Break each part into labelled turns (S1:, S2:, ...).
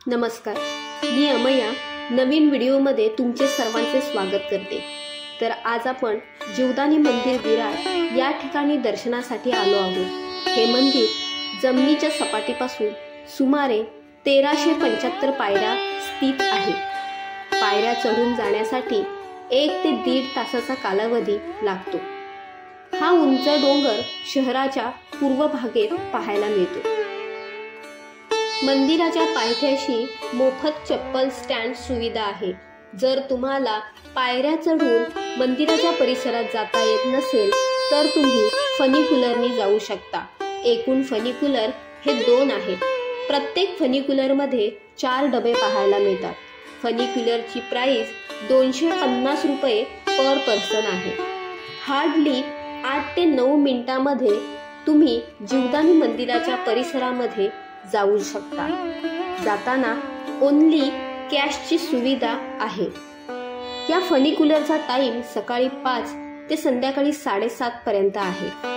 S1: नमस्कार, मी अमया नवीन व्हिडिओमध्ये तुमचे सर्वांचे स्वागत करते। तर आज आपण जीवदानी मंदिर विरार या ठिकाणी दर्शनासाठी आलो आहोत। हे मंदिर जमिनीच्या सपाटीपासून सुमारे 1375 पायऱ्या स्थित आहे। पायऱ्या चढून जाण्यासाठी 1 ते 1.5 तासाचा कालावधी लागतो। हा उंच डोंगर शहराच्या पूर्व भागेत पाहायला मिळतो। मंदिराच्या पायथ्याशी मोफत चप्पल स्टँड सुविधा आहे। जर तुम्हाला पायऱ्या चढून मंदिराच्या परिसरात जाता येत नसेल तर तुम्ही फनिकुलरनी जाऊ शकता। एकूण फनिकुलर हे 2 आहेत। प्रत्येक फनिकुलरमध्ये 4 डबे पाहायला मिळतात। फनिकुलरची प्राइस 250 रुपये पर पर्सन आहे। हार्डली 8 ते 9 मिनिटांमध्ये तुम्ही जीवदानी मंदिराच्या परिसरामध्ये जाऊ शकता। जाताना ओन्ली कॅशची सुविधा आहे। या फनिकुलरचा टाइम सकाळी 5 ते संध्याकाळी 7:30 पर्यंत आहे।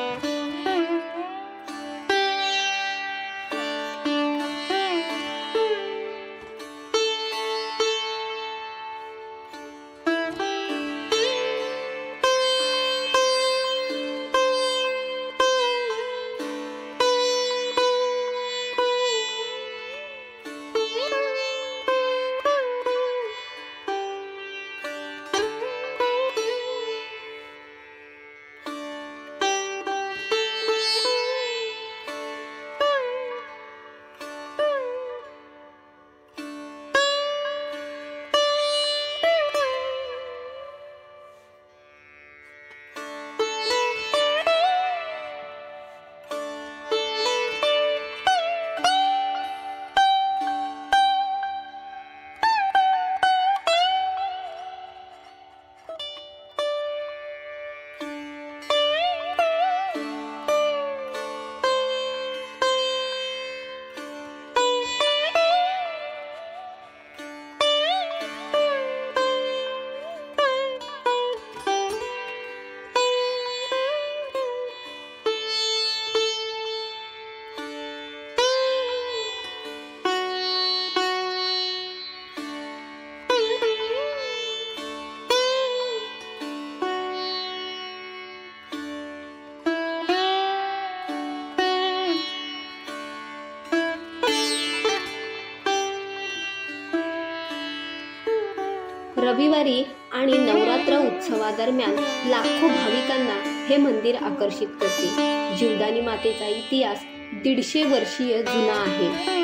S1: रविवारी आणि नवरात्र उत्सवादरम्यान लाखो भाविकांना हे मंदिर आकर्षित करते। जीवदानी मातेचा इतिहास 150 वर्षीय जुना आहे।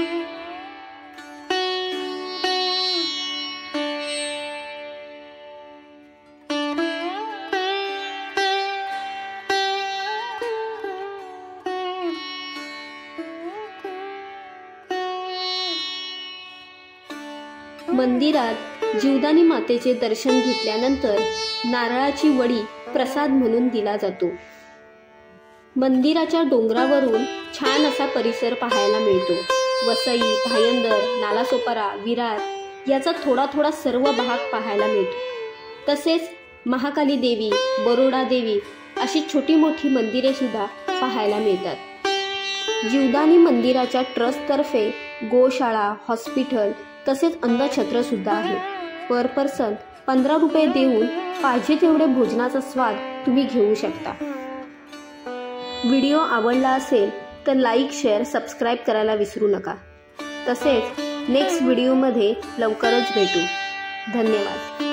S1: मंदिरात जीवदानी मातेचे दर्शन घेतल्यानंतर नारळाची वडी प्रसाद म्हणून दिला जातो। मंदिराच्या डोंगरावरून छान असा परिसर पाहायला मिळतो। वसई, भायंदर, नालासोपारा, विरार याचा थोडा सर्व भाग पाहायला मिळतो। तसेच महाकाली देवी, बरोडा देवी अशी छोटी मोठी मंदिरे सुद्धा पाहायला मिळतात। जीवदानी मंदिराच्या ट्रस्टतर्फे गोशाळा, हॉस्पिटल तसेच अन्नछत्र सुद्धा आहे। पर पर्सन 15 रुपये देऊन पाहिजे तेवढे भोजनाचा स्वाद तुम्ही घेऊ शकता। व्हिडिओ आवडला असेल तर लाईक, शेअर, सबस्क्राईब करायला विसरू नका। तसेच नेक्स्ट व्हिडिओमध्ये लवकरच भेटू। धन्यवाद।